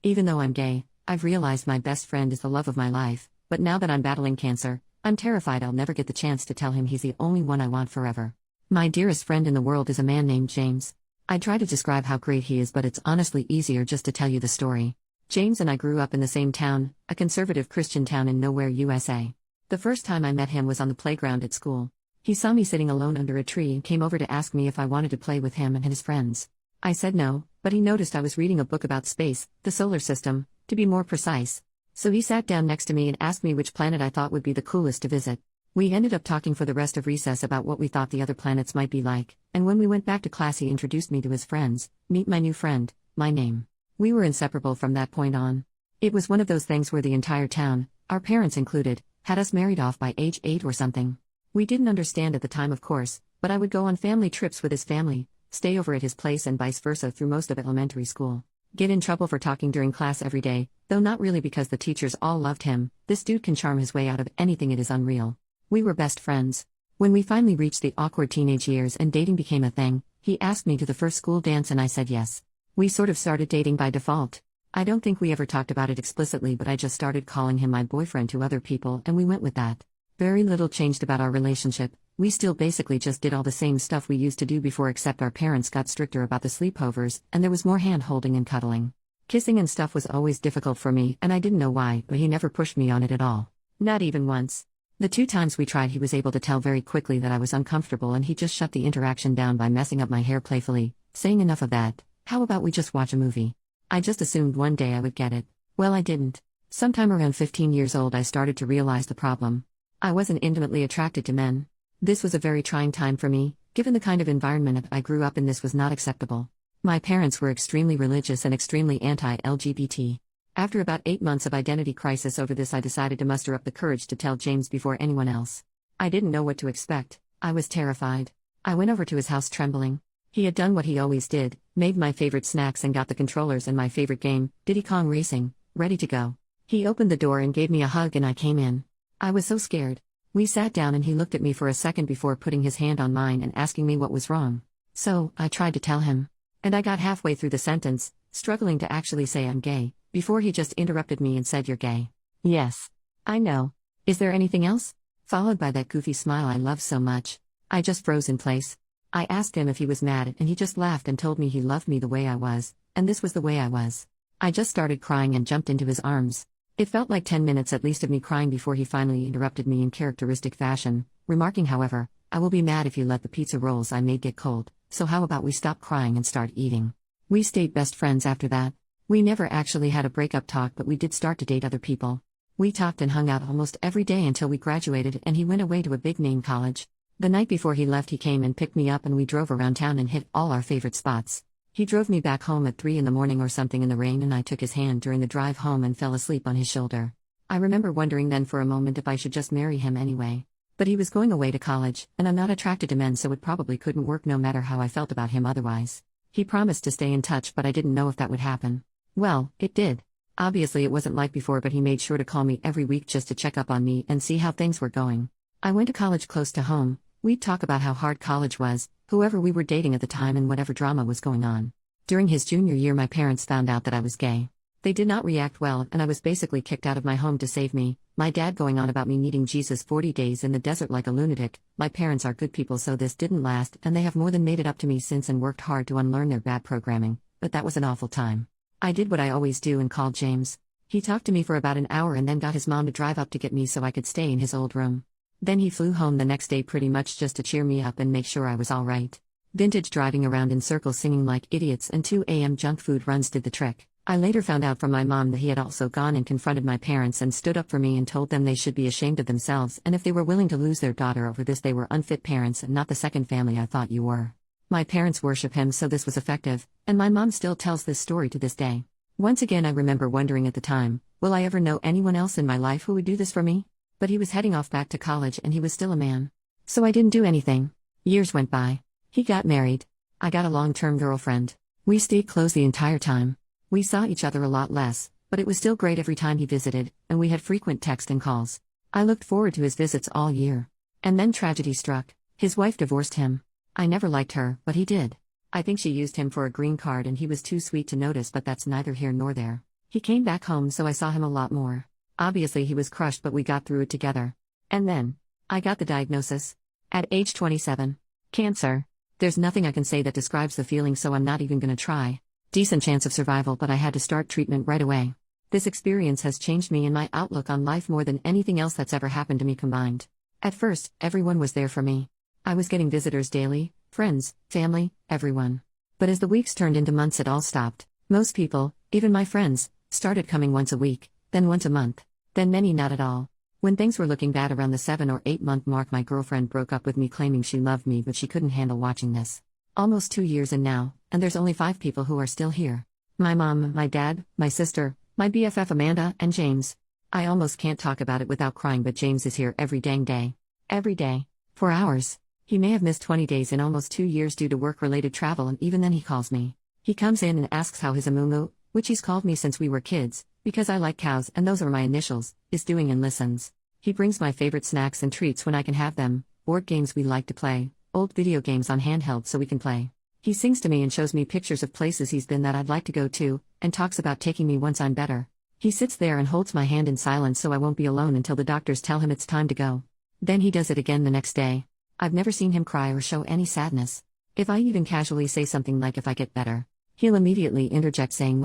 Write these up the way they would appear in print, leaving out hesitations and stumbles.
Even though I'm gay, I've realized my best friend is the love of my life, but now that I'm battling cancer, I'm terrified I'll never get the chance to tell him he's the only one I want forever. My dearest friend in the world is a man named James. I try to describe how great he is, but it's honestly easier just to tell you the story. James and I grew up in the same town, a conservative Christian town in nowhere, USA. The first time I met him was on the playground at school. He saw me sitting alone under a tree and came over to ask me if I wanted to play with him and his friends. I said no, but he noticed I was reading a book about space, the solar system, to be more precise. So he sat down next to me and asked me which planet I thought would be the coolest to visit. We ended up talking for the rest of recess about what we thought the other planets might be like, and when we went back to class he introduced me to his friends. Meet my new friend, my name. We were inseparable from that point on. It was one of those things where the entire town, our parents included, had us married off by age 8 or something. We didn't understand at the time, of course, but I would go on family trips with his family, stay over at his place and vice versa through most of elementary school. Get in trouble for talking during class every day, though not really because the teachers all loved him. This dude can charm his way out of anything, it is unreal. We were best friends. When we finally reached the awkward teenage years and dating became a thing, he asked me to the first school dance and I said yes. We sort of started dating by default. I don't think we ever talked about it explicitly, but I just started calling him my boyfriend to other people and we went with that. Very little changed about our relationship. We still basically just did all the same stuff we used to do before, except our parents got stricter about the sleepovers and there was more hand-holding and cuddling. Kissing and stuff was always difficult for me and I didn't know why, but he never pushed me on it at all. Not even once. The 2 times we tried he was able to tell very quickly that I was uncomfortable and he just shut the interaction down by messing up my hair playfully, saying enough of that, how about we just watch a movie? I just assumed one day I would get it. Well, I didn't. Sometime around 15 years old I started to realize the problem. I wasn't intimately attracted to men. This was a very trying time for me, given the kind of environment I grew up in. This was not acceptable. My parents were extremely religious and extremely anti-LGBT. After about 8 months of identity crisis over this, I decided to muster up the courage to tell James before anyone else. I didn't know what to expect. I was terrified. I went over to his house trembling. He had done what he always did, made my favorite snacks and got the controllers and my favorite game, Diddy Kong Racing, ready to go. He opened the door and gave me a hug and I came in. I was so scared. We sat down and he looked at me for a second before putting his hand on mine and asking me what was wrong. So, I tried to tell him. And I got halfway through the sentence, struggling to actually say I'm gay, before he just interrupted me and said, "You're gay." Yes. I know. Is there anything else? Followed by that goofy smile I love so much. I just froze in place. I asked him if he was mad and he just laughed and told me he loved me the way I was, and this was the way I was. I just started crying and jumped into his arms. It felt like 10 minutes at least of me crying before he finally interrupted me in characteristic fashion, remarking, however, "I will be mad if you let the pizza rolls I made get cold, so how about we stop crying and start eating?" We stayed best friends after that. We never actually had a breakup talk, but we did start to date other people. We talked and hung out almost every day until we graduated and he went away to a big-name college. The night before he left he came and picked me up and we drove around town and hit all our favorite spots. He drove me back home at 3 in the morning or something in the rain and I took his hand during the drive home and fell asleep on his shoulder. I remember wondering then for a moment if I should just marry him anyway. But he was going away to college, and I'm not attracted to men, so it probably couldn't work no matter how I felt about him otherwise. He promised to stay in touch, but I didn't know if that would happen. Well, it did. Obviously it wasn't like before, but he made sure to call me every week just to check up on me and see how things were going. I went to college close to home. We'd talk about how hard college was, whoever we were dating at the time and whatever drama was going on. During his junior year my parents found out that I was gay. They did not react well and I was basically kicked out of my home to save me, my dad going on about me needing Jesus 40 days in the desert like a lunatic. My parents are good people, so this didn't last and they have more than made it up to me since and worked hard to unlearn their bad programming, but that was an awful time. I did what I always do and called James. He talked to me for about an hour and then got his mom to drive up to get me so I could stay in his old room. Then he flew home the next day pretty much just to cheer me up and make sure I was alright. Vintage driving around in circles singing like idiots and 2 a.m. junk food runs did the trick. I later found out from my mom that he had also gone and confronted my parents and stood up for me and told them they should be ashamed of themselves, and if they were willing to lose their daughter over this they were unfit parents and not the second family I thought you were. My parents worship him, so this was effective, and my mom still tells this story to this day. Once again I remember wondering at the time, will I ever know anyone else in my life who would do this for me? But he was heading off back to college and he was still a man. So I didn't do anything. Years went by. He got married. I got a long-term girlfriend. We stayed close the entire time. We saw each other a lot less, but it was still great every time he visited, and we had frequent text and calls. I looked forward to his visits all year. And then tragedy struck. His wife divorced him. I never liked her, but he did. I think she used him for a green card and he was too sweet to notice, but that's neither here nor there. He came back home, so I saw him a lot more. Obviously, he was crushed, but we got through it together. And then, I got the diagnosis. At age 27. Cancer. There's nothing I can say that describes the feeling, so I'm not even gonna try. Decent chance of survival, but I had to start treatment right away. This experience has changed me and my outlook on life more than anything else that's ever happened to me combined. At first, everyone was there for me. I was getting visitors daily, friends, family, everyone. But as the weeks turned into months, it all stopped. Most people, even my friends, started coming once a week, then once a month, then many not at all. When things were looking bad around the 7 or 8 month mark, my girlfriend broke up with me claiming she loved me, but she couldn't handle watching this. Almost 2 years in now, and there's only 5 people who are still here. My mom, my dad, my sister, my BFF Amanda, and James. I almost can't talk about it without crying, but James is here every dang day. Every day. For hours. He may have missed 20 days in almost 2 years due to work-related travel, and even then he calls me. He comes in and asks how his Amumu, which he's called me since we were kids, because I like cows and those are my initials, is doing, and listens. He brings my favorite snacks and treats when I can have them, board games we like to play, old video games on handheld so we can play. He sings to me and shows me pictures of places he's been that I'd like to go to, and talks about taking me once I'm better. He sits there and holds my hand in silence so I won't be alone until the doctors tell him it's time to go. Then he does it again the next day. I've never seen him cry or show any sadness. If I even casually say something like if I get better, he'll immediately interject saying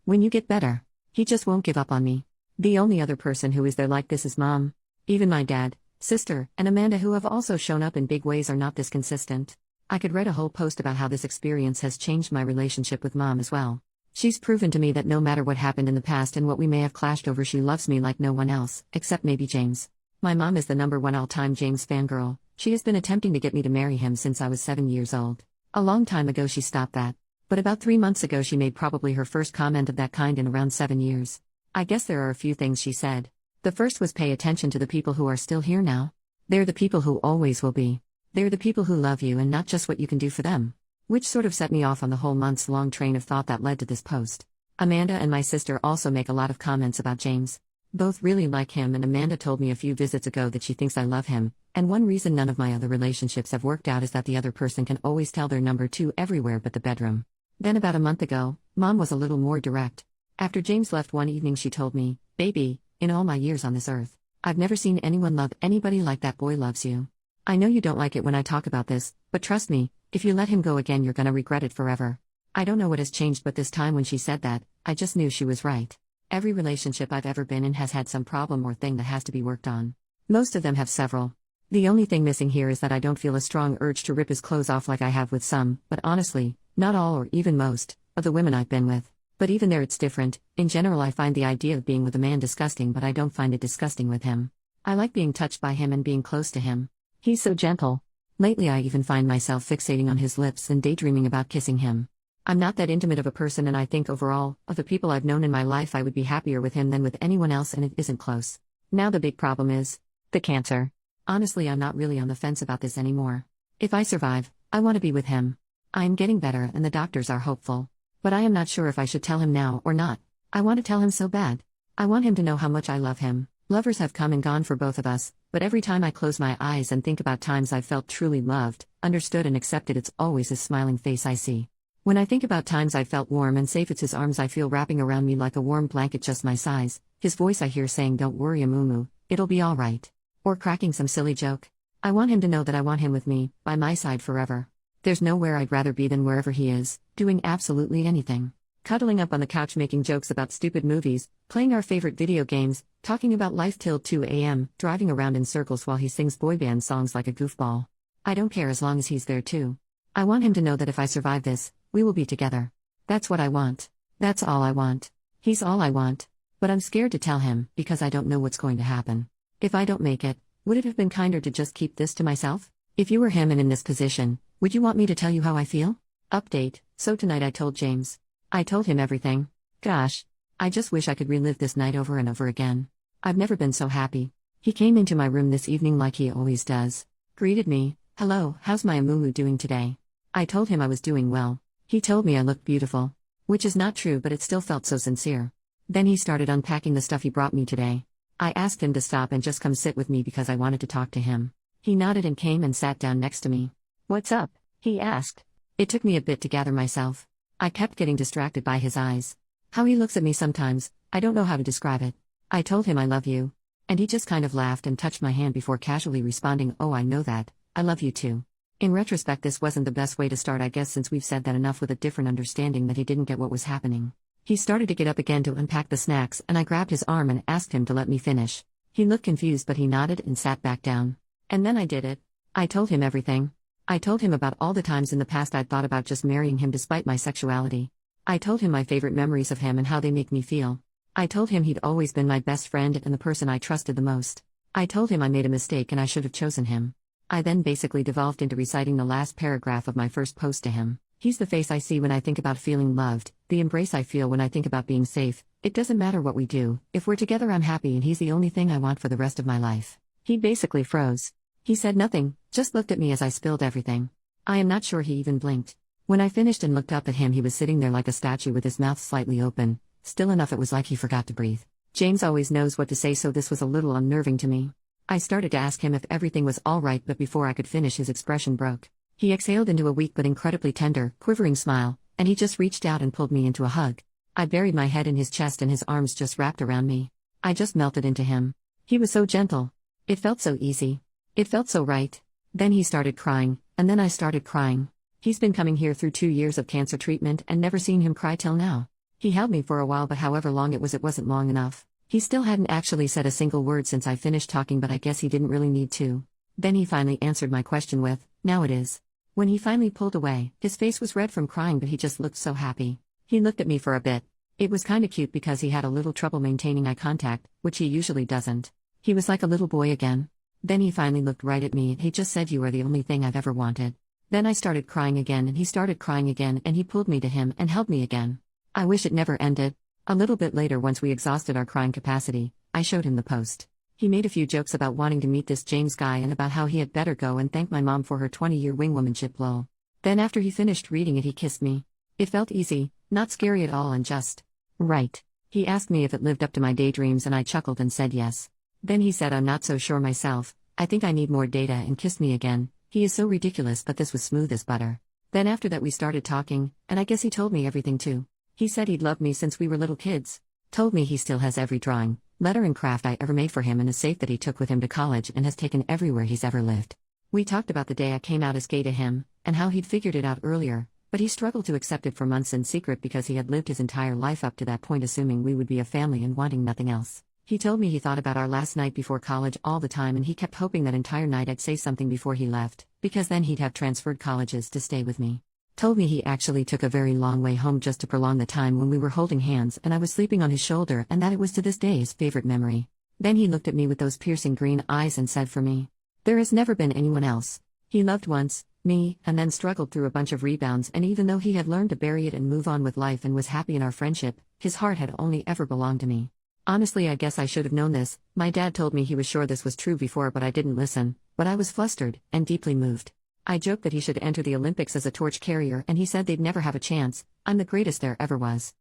when you get better. He just won't give up on me. The only other person who is there like this is Mom. Even my dad, sister, and Amanda, who have also shown up in big ways, are not this consistent. I could write a whole post about how this experience has changed my relationship with Mom as well. She's proven to me that no matter what happened in the past and what we may have clashed over, she loves me like no one else, except maybe James. My mom is the #1 all-time James fangirl. She has been attempting to get me to marry him since I was 7 years old. A long time ago she stopped that. But about 3 months ago she made probably her first comment of that kind in around 7 years. I guess there are a few things she said. The first was pay attention to the people who are still here now. They're the people who always will be. They're the people who love you and not just what you can do for them. Which sort of set me off on the whole months-long train of thought that led to this post. Amanda and my sister also make a lot of comments about James. Both really like him, and Amanda told me a few visits ago that she thinks I love him, and one reason none of my other relationships have worked out is that the other person can always tell their #2 everywhere but the bedroom. Then about a month ago, Mom was a little more direct. After James left one evening she told me, "Baby, in all my years on this earth, I've never seen anyone love anybody like that boy loves you. I know you don't like it when I talk about this, but trust me, if you let him go again you're gonna regret it forever." I don't know what has changed, but this time when she said that, I just knew she was right. Every relationship I've ever been in has had some problem or thing that has to be worked on. Most of them have several. The only thing missing here is that I don't feel a strong urge to rip his clothes off like I have with some, but honestly, not all or even most, of the women I've been with. But even there it's different. In general I find the idea of being with a man disgusting, but I don't find it disgusting with him. I like being touched by him and being close to him. He's so gentle. Lately I even find myself fixating on his lips and daydreaming about kissing him. I'm not that intimate of a person, and I think overall, of the people I've known in my life, I would be happier with him than with anyone else, and it isn't close. Now the big problem is the cancer. Honestly, I'm not really on the fence about this anymore. If I survive, I want to be with him. I'm getting better and the doctors are hopeful. But I am not sure if I should tell him now or not. I want to tell him so bad. I want him to know how much I love him. Lovers have come and gone for both of us, but every time I close my eyes and think about times I felt truly loved, understood and accepted, it's always his smiling face I see. When I think about times I felt warm and safe, it's his arms I feel wrapping around me like a warm blanket just my size, his voice I hear saying, "Don't worry Amumu, it'll be alright." Or cracking some silly joke. I want him to know that I want him with me, by my side forever. There's nowhere I'd rather be than wherever he is, doing absolutely anything. Cuddling up on the couch making jokes about stupid movies, playing our favorite video games, talking about life till 2 a.m., driving around in circles while he sings boy band songs like a goofball. I don't care as long as he's there too. I want him to know that if I survive this, we will be together. That's what I want. That's all I want. He's all I want. But I'm scared to tell him, because I don't know what's going to happen. If I don't make it, would it have been kinder to just keep this to myself? If you were him and in this position, would you want me to tell you how I feel? Update. So tonight I told James. I told him everything. Gosh. I just wish I could relive this night over and over again. I've never been so happy. He came into my room this evening like he always does. Greeted me. "Hello, how's my Amumu doing today?" I told him I was doing well. He told me I looked beautiful. Which is not true, but it still felt so sincere. Then he started unpacking the stuff he brought me today. I asked him to stop and just come sit with me because I wanted to talk to him. He nodded and came and sat down next to me. "What's up?" he asked. It took me a bit to gather myself. I kept getting distracted by his eyes. How he looks at me sometimes, I don't know how to describe it. I told him I love you. And he just kind of laughed and touched my hand before casually responding, oh, I know that, I love you too. In retrospect, this wasn't the best way to start, I guess, since we've said that enough, with a different understanding that he didn't get what was happening. He started to get up again to unpack the snacks, and I grabbed his arm and asked him to let me finish. He looked confused, but he nodded and sat back down. And then I did it. I told him everything. I told him about all the times in the past I'd thought about just marrying him despite my sexuality. I told him my favorite memories of him and how they make me feel. I told him he'd always been my best friend and the person I trusted the most. I told him I made a mistake and I should have chosen him. I then basically devolved into reciting the last paragraph of my first post to him. He's the face I see when I think about feeling loved, the embrace I feel when I think about being safe. It doesn't matter what we do, if we're together I'm happy, and he's the only thing I want for the rest of my life. He basically froze. He said nothing, just looked at me as I spilled everything. I am not sure he even blinked. When I finished and looked up at him, he was sitting there like a statue with his mouth slightly open, still enough it was like he forgot to breathe. James always knows what to say, so this was a little unnerving to me. I started to ask him if everything was all right, but before I could finish, his expression broke. He exhaled into a weak but incredibly tender, quivering smile, and he just reached out and pulled me into a hug. I buried my head in his chest and his arms just wrapped around me. I just melted into him. He was so gentle. It felt so easy. It felt so right. Then he started crying, and then I started crying. He's been coming here through 2 years of cancer treatment and never seen him cry till now. He held me for a while, but however long it wasn't long enough. He still hadn't actually said a single word since I finished talking, but I guess he didn't really need to. Then he finally answered my question with, "Now it is." When he finally pulled away, his face was red from crying, but he just looked so happy. He looked at me for a bit. It was kinda cute because he had a little trouble maintaining eye contact, which he usually doesn't. He was like a little boy again. Then he finally looked right at me and he just said, "You are the only thing I've ever wanted." Then I started crying again and he started crying again, and he pulled me to him and held me again. I wish it never ended. A little bit later, once we exhausted our crying capacity, I showed him the post. He made a few jokes about wanting to meet this James guy and about how he had better go and thank my mom for her 20-year wingwomanship lol. Then after he finished reading it, he kissed me. It felt easy, not scary at all, and just right. He asked me if it lived up to my daydreams and I chuckled and said yes. Then he said, "I'm not so sure myself, I think I need more data," and kissed me again. He is so ridiculous, but this was smooth as butter. Then after that we started talking, and I guess he told me everything too. He said he'd loved me since we were little kids. Told me he still has every drawing, letter and craft I ever made for him in a safe that he took with him to college and has taken everywhere he's ever lived. We talked about the day I came out as gay to him, and how he'd figured it out earlier, but he struggled to accept it for months in secret because he had lived his entire life up to that point assuming we would be a family and wanting nothing else. He told me he thought about our last night before college all the time, and he kept hoping that entire night I'd say something before he left, because then he'd have transferred colleges to stay with me. Told me he actually took a very long way home just to prolong the time when we were holding hands and I was sleeping on his shoulder, and that it was to this day his favorite memory. Then he looked at me with those piercing green eyes and said, "For me, there has never been anyone else." He loved once, me, and then struggled through a bunch of rebounds, and even though he had learned to bury it and move on with life and was happy in our friendship, his heart had only ever belonged to me. Honestly, I guess I should have known this. My dad told me he was sure this was true before, but I didn't listen. But I was flustered and deeply moved. I joked that he should enter the Olympics as a torch carrier, and he said they'd never have a chance. I'm the greatest there ever was.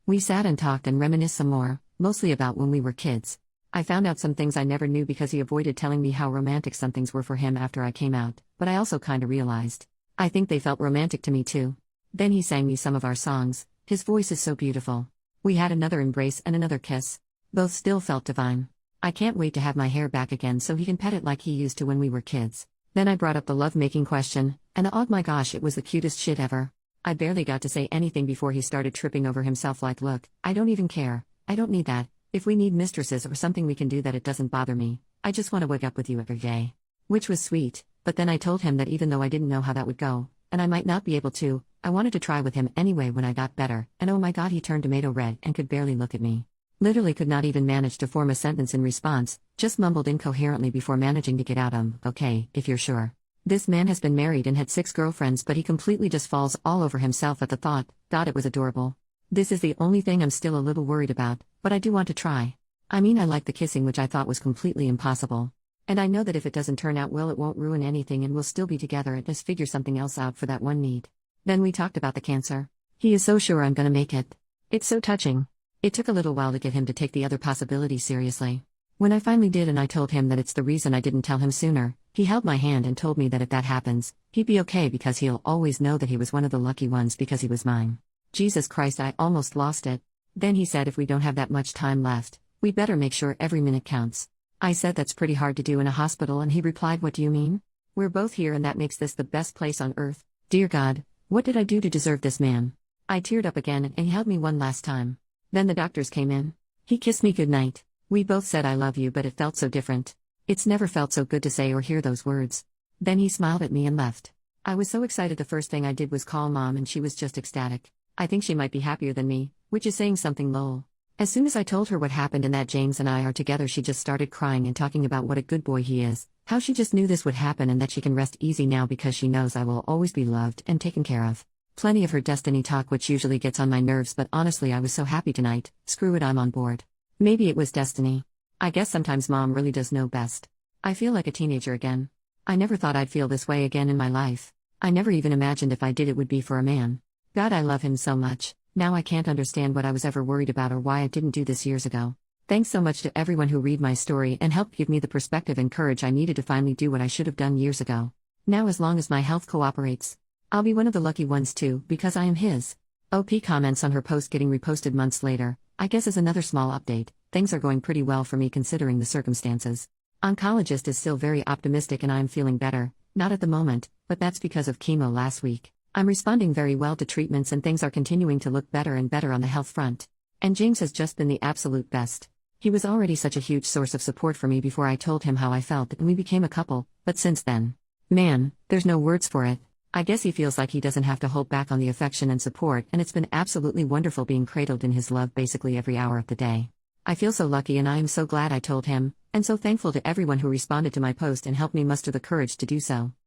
We sat and talked and reminisced some more, mostly about when we were kids. I found out some things I never knew because he avoided telling me how romantic some things were for him after I came out, but I also kinda realized. I think they felt romantic to me too. Then he sang me some of our songs. His voice is so beautiful. We had another embrace and another kiss. Both still felt divine. I can't wait to have my hair back again so he can pet it like he used to when we were kids. Then I brought up the love-making question, and oh my gosh, it was the cutest shit ever. I barely got to say anything before he started tripping over himself like, "Look, I don't even care. I don't need that. If we need mistresses or something we can do that, it doesn't bother me. I just want to wake up with you every day." Which was sweet, but then I told him that even though I didn't know how that would go, and I might not be able to, I wanted to try with him anyway when I got better, and oh my god, he turned tomato red and could barely look at me. Literally could not even manage to form a sentence in response, just mumbled incoherently before managing to get out, "Okay, if you're sure." This man has been married and had 6 girlfriends, but he completely just falls all over himself at the thought. God, it was adorable. This is the only thing I'm still a little worried about, but I do want to try. I mean, I like the kissing, which I thought was completely impossible. And I know that if it doesn't turn out well, it won't ruin anything and we'll still be together and just figure something else out for that one need. Then we talked about the cancer. He is so sure I'm gonna make it. It's so touching. It took a little while to get him to take the other possibility seriously. When I finally did and I told him that it's the reason I didn't tell him sooner, he held my hand and told me that if that happens, he'd be okay because he'll always know that he was one of the lucky ones because he was mine. Jesus Christ, I almost lost it. Then he said if we don't have that much time left, we better make sure every minute counts. I said that's pretty hard to do in a hospital, and he replied, what do you mean? We're both here, and that makes this the best place on earth. Dear God, what did I do to deserve this man? I teared up again, and he held me one last time. Then the doctors came in. He kissed me goodnight. We both said I love you, but it felt so different. It's never felt so good to say or hear those words. Then he smiled at me and left. I was so excited, the first thing I did was call Mom, and she was just ecstatic. I think she might be happier than me, which is saying something, lol. As soon as I told her what happened and that James and I are together, she just started crying and talking about what a good boy he is, how she just knew this would happen and that she can rest easy now because she knows I will always be loved and taken care of. Plenty of her destiny talk, which usually gets on my nerves, but honestly I was so happy tonight. Screw it, I'm on board. Maybe it was destiny. I guess sometimes Mom really does know best. I feel like a teenager again. I never thought I'd feel this way again in my life. I never even imagined if I did it would be for a man. God, I love him so much. Now I can't understand what I was ever worried about or why I didn't do this years ago. Thanks so much to everyone who read my story and helped give me the perspective and courage I needed to finally do what I should have done years ago. Now, as long as my health cooperates, I'll be one of the lucky ones too, because I am his. OP comments on her post getting reposted months later. I guess as another small update, things are going pretty well for me considering the circumstances. Oncologist is still very optimistic and I am feeling better, not at the moment, but that's because of chemo last week. I'm responding very well to treatments and things are continuing to look better and better on the health front. And James has just been the absolute best. He was already such a huge source of support for me before I told him how I felt and we became a couple, but since then, man, there's no words for it. I guess he feels like he doesn't have to hold back on the affection and support, and it's been absolutely wonderful being cradled in his love basically every hour of the day. I feel so lucky and I am so glad I told him, and so thankful to everyone who responded to my post and helped me muster the courage to do so.